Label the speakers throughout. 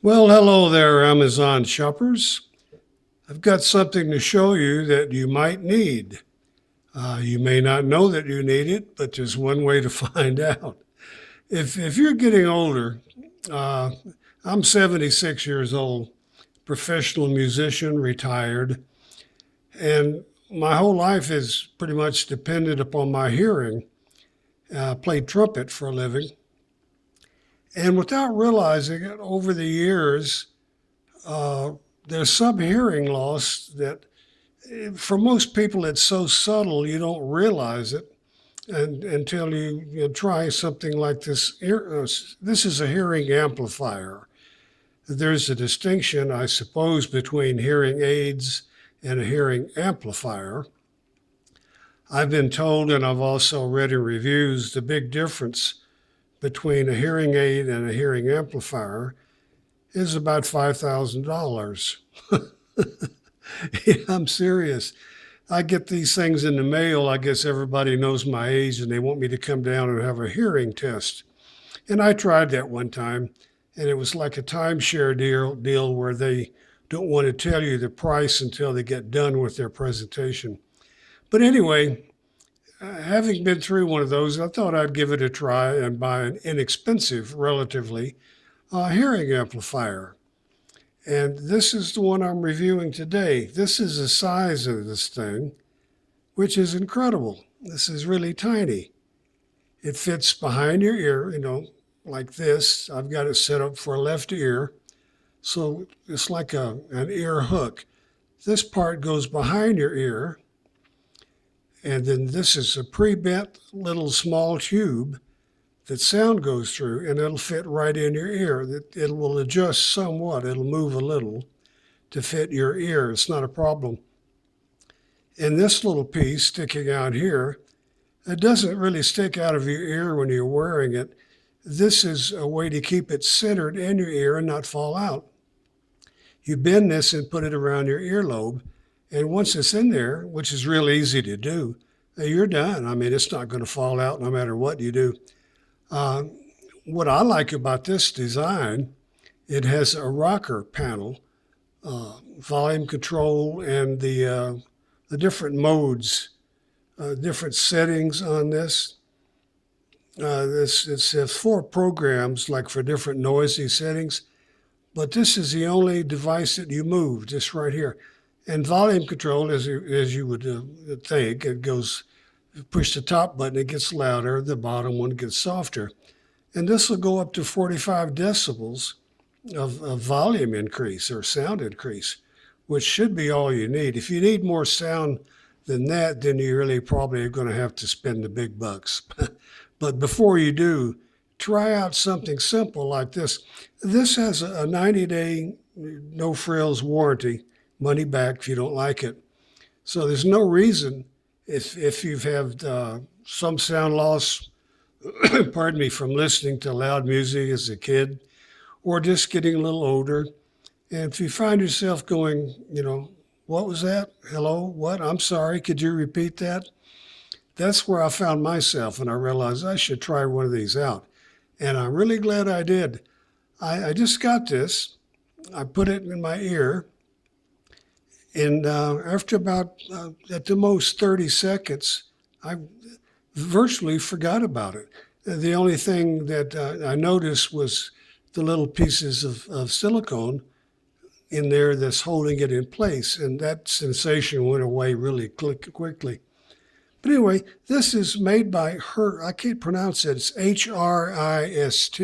Speaker 1: Well, hello there, Amazon shoppers. I've got something to show you that you might need. You may not know that you need it, but there's one way to find out. If you're getting older, uh, I'm 76 years old, professional musician, retired, and my whole life is pretty much dependent upon my hearing. Played trumpet for a living, and without realizing it, over the years, uh, there's some hearing loss that for most people, it's so subtle you don't realize it until you try something like this. This is a hearing amplifier. There's a distinction, I suppose, between hearing aids and a hearing amplifier. I've been told, and I've also read in reviews, the big difference between a hearing aid and a hearing amplifier is about $5,000. I'm serious. I get these things in the mail. I guess everybody knows my age and they want me to come down and have a hearing test. And I tried that one time, and it was like a timeshare deal where they don't want to tell you the price until they get done with their presentation. But anyway, having been through one of those, I thought I'd give it a try and buy an inexpensive, relatively, hearing amplifier. And this is the one I'm reviewing today. This is the size of this thing, which is incredible. This is really tiny. It fits behind your ear, like this. I've got it set up for a left ear. So it's like an ear hook. This part goes behind your ear. And then this is a pre-bent little small tube that sound goes through, and it'll fit right in your ear. It will adjust somewhat. It'll move a little to fit your ear. It's not a problem. And this little piece sticking out here, it doesn't really stick out of your ear when you're wearing it. This is a way to keep it centered in your ear and not fall out. You bend this and put it around your earlobe, and once it's in there, which is real easy to do, you're done. I mean, it's not going to fall out no matter what you do. Uh, what I like about this design, it has a rocker panel, volume control, and the different modes, different settings on this. It has four programs, like for different noisy settings, but this is the only device that you move, just right here. And volume control, as you would think, it goes, push the top button, it gets louder, the bottom one gets softer. And this will go up to 45 decibels of volume increase or sound increase, which should be all you need. If you need more sound than that, then you really probably are going to have to spend the big bucks. But before you do, try out something simple like this. This has a 90-day no frills warranty, money back if you don't like it. So there's no reason if you've had some sound loss, pardon me, from listening to loud music as a kid or just getting a little older. And if you find yourself going, what was that? Hello? What? I'm sorry. Could you repeat that? That's where I found myself, and I realized I should try one of these out. And I'm really glad I did. I just got this. I put it in my ear, and after about, at the most 30 seconds, I virtually forgot about it. The only thing that I noticed was the little pieces of silicone in there that's holding it in place, and that sensation went away really quickly. But anyway, this is made by her. I can't pronounce it. It's HRIST.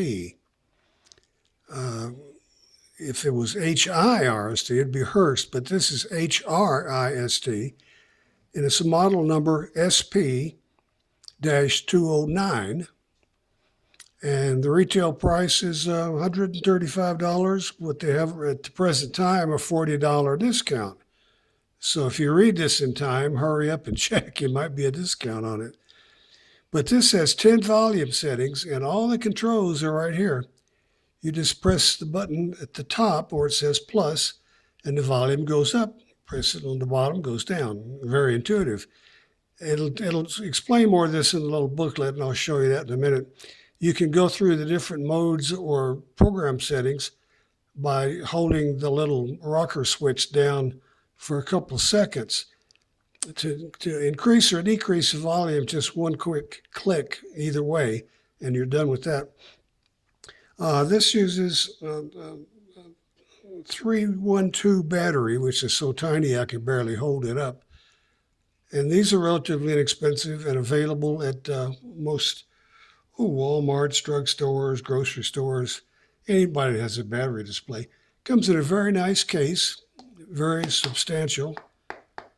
Speaker 1: If it was HIRST, it'd be Hearst, but this is HRIST, and it's a model number SP-209. And the retail price is $135. What they have at the present time, a $40 discount. So if you read this in time, hurry up and check. It might be a discount on it. But this has 10 volume settings, and all the controls are right here. You just press the button at the top where it says plus, and the volume goes up. Press it on the bottom, goes down. Very intuitive. It'll explain more of this in the little booklet, and I'll show you that in a minute. You can go through the different modes or program settings by holding the little rocker switch down for a couple of seconds. To increase or decrease the volume, just one quick click either way, and you're done with that. This uses 312 battery, which is so tiny I can barely hold it up. And these are relatively inexpensive and available at most Walmarts, drugstores, grocery stores. Anybody that has a battery display. Comes in a very nice case, very substantial.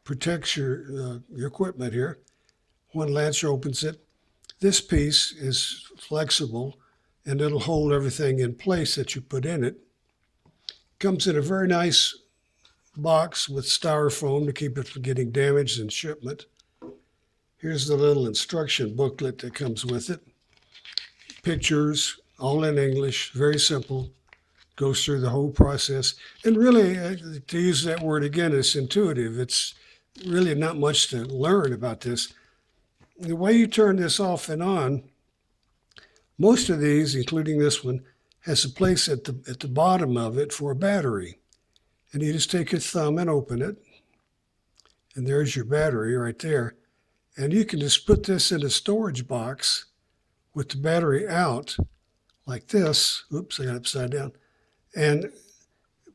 Speaker 1: Protects your equipment here. One latch opens it. This piece is flexible and it'll hold everything in place that you put in it. Comes in a very nice box with styrofoam to keep it from getting damaged in shipment. Here's the little instruction booklet that comes with it. Pictures, all in English, very simple. Goes through the whole process. And really, to use that word again, it's intuitive. It's really not much to learn about this. The way you turn this off and on, most of these, including this one, has a place at the bottom of it for a battery. And you just take your thumb and open it. And there's your battery right there. And you can just put this in a storage box with the battery out like this. Oops, I got it upside down. And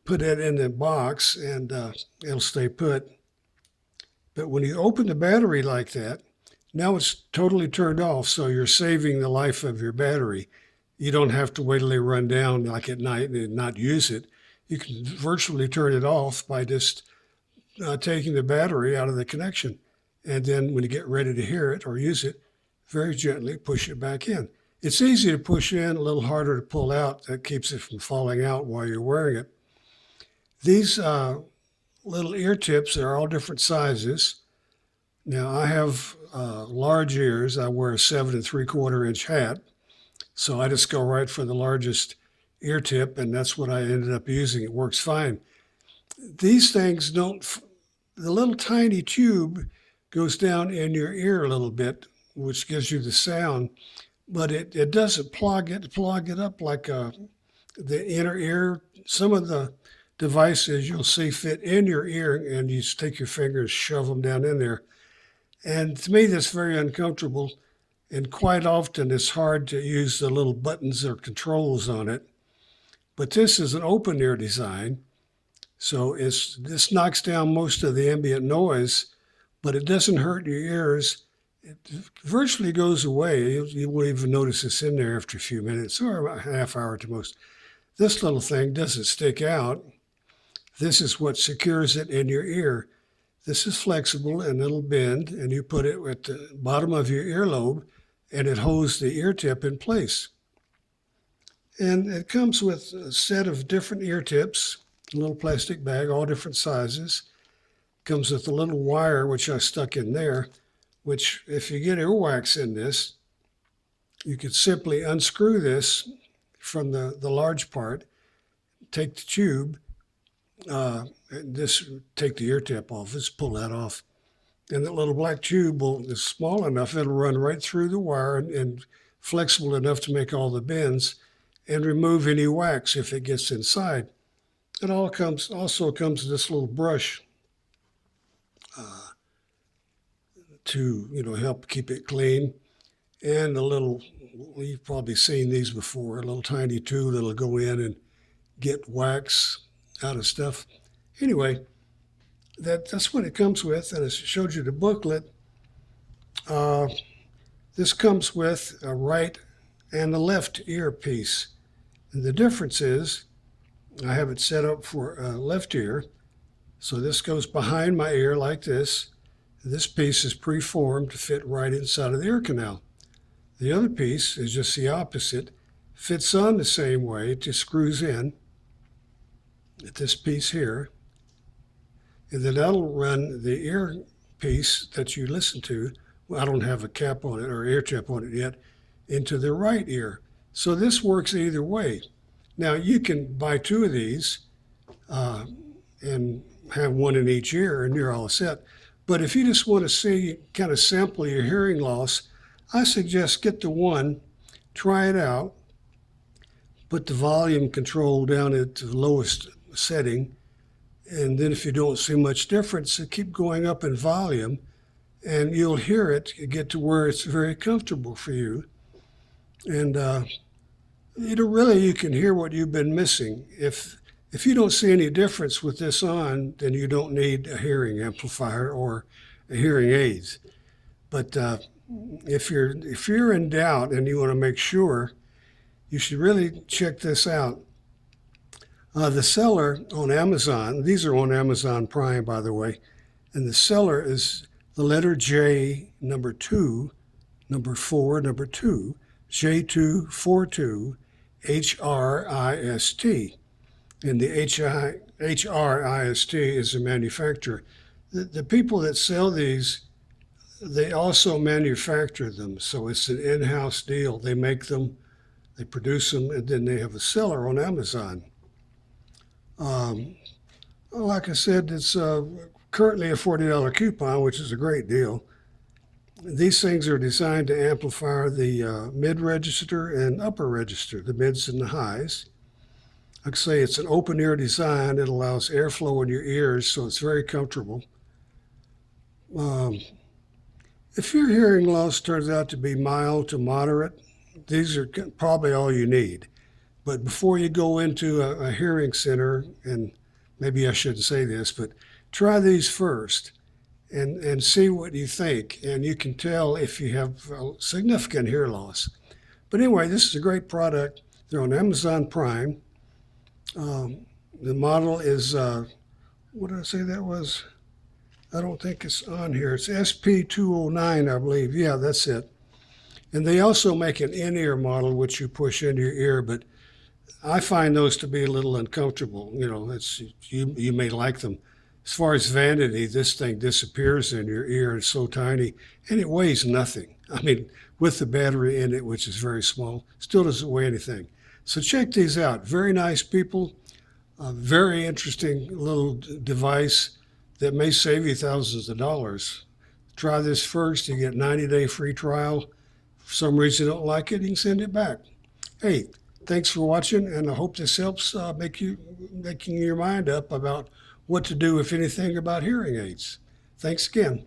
Speaker 1: put it in the box and it'll stay put. But when you open the battery like that, now it's totally turned off, so you're saving the life of your battery. You don't have to wait till they run down like at night and not use it. You can virtually turn it off by just taking the battery out of the connection. And then when you get ready to hear it or use it, very gently push it back in. It's easy to push in, a little harder to pull out. That keeps it from falling out while you're wearing it. These little ear tips are all different sizes. Now I have large ears. I wear a 7 3/4 inch hat. So I just go right for the largest ear tip, and that's what I ended up using. It works fine. These things don't, the little tiny tube goes down in your ear a little bit, which gives you the sound, but it doesn't plug it up like the inner ear. Some of the devices you'll see fit in your ear, and you just take your fingers, shove them down in there. And to me, that's very uncomfortable. And quite often it's hard to use the little buttons or controls on it. But this is an open ear design. So this knocks down most of the ambient noise, but it doesn't hurt your ears. It virtually goes away. You won't even notice it's in there after a few minutes or a half hour at most. This little thing doesn't stick out. This is what secures it in your ear. This is flexible and it'll bend, and you put it at the bottom of your earlobe and it holds the ear tip in place. And it comes with a set of different ear tips, a little plastic bag, all different sizes. Comes with a little wire, which I stuck in there, which if you get earwax in this, you could simply unscrew this from the large part, take the tube, and just take the ear tip off, just pull that off. And that little black tube is small enough, it'll run right through the wire and flexible enough to make all the bends and remove any wax if it gets inside. It also comes with this little brush to help keep it clean, and a little, you've probably seen these before, a little tiny tube that'll go in and get wax out of stuff. Anyway, that's what it comes with, and I showed you the booklet. This comes with a right and a left earpiece. And the difference is I have it set up for a left ear. So this goes behind my ear like this. This piece is preformed to fit right inside of the ear canal. The other piece is just the opposite. Fits on the same way, it just screws in at this piece here. And then that'll run the earpiece that you listen to. Well, I don't have a cap on it or ear tip on it yet, into the right ear. So this works either way. Now you can buy two of these and have one in each ear and you're all set. But if you just want to see, kind of sample your hearing loss, I suggest get the one, try it out, put the volume control down at the lowest setting. And then if you don't see much difference, keep going up in volume and you'll hear it get to where it's very comfortable for you. And really, you can hear what you've been missing. If you don't see any difference with this on, then you don't need a hearing amplifier or a hearing aids. But if you're in doubt and you want to make sure, you should really check this out. The seller on Amazon, these are on Amazon Prime, by the way, and the seller is the letter J, number 2, number 4, number 2, J242, HRIST. And the HRIST is the manufacturer. The people that sell these, they also manufacture them. So it's an in-house deal. They make them, they produce them, and then they have a seller on Amazon. Like I said, it's currently a $40 coupon, which is a great deal. These things are designed to amplify the mid register and upper register, the mids and the highs. Like I say, it's an open ear design. It allows airflow in your ears, so it's very comfortable. If your hearing loss turns out to be mild to moderate, these are probably all you need. But before you go into a hearing center, and maybe I shouldn't say this, but try these first and see what you think. And you can tell if you have significant hear loss. But anyway, this is a great product. They're on Amazon Prime. The model is, what did I say that was? I don't think it's on here. It's SP209, I believe. Yeah, that's it. And they also make an in-ear model, which you push into your ear, but I find those to be a little uncomfortable. You know, you may like them. As far as vanity, this thing disappears in your ear. It's so tiny, and it weighs nothing. I mean, with the battery in it, which is very small, still doesn't weigh anything. So check these out. Very nice people. A very interesting little device that may save you thousands of dollars. Try this first. You get 90-day free trial. For some reason you don't like it, you can send it back. Hey, thanks for watching, and I hope this helps making your mind up about what to do, if anything, about hearing aids. Thanks again.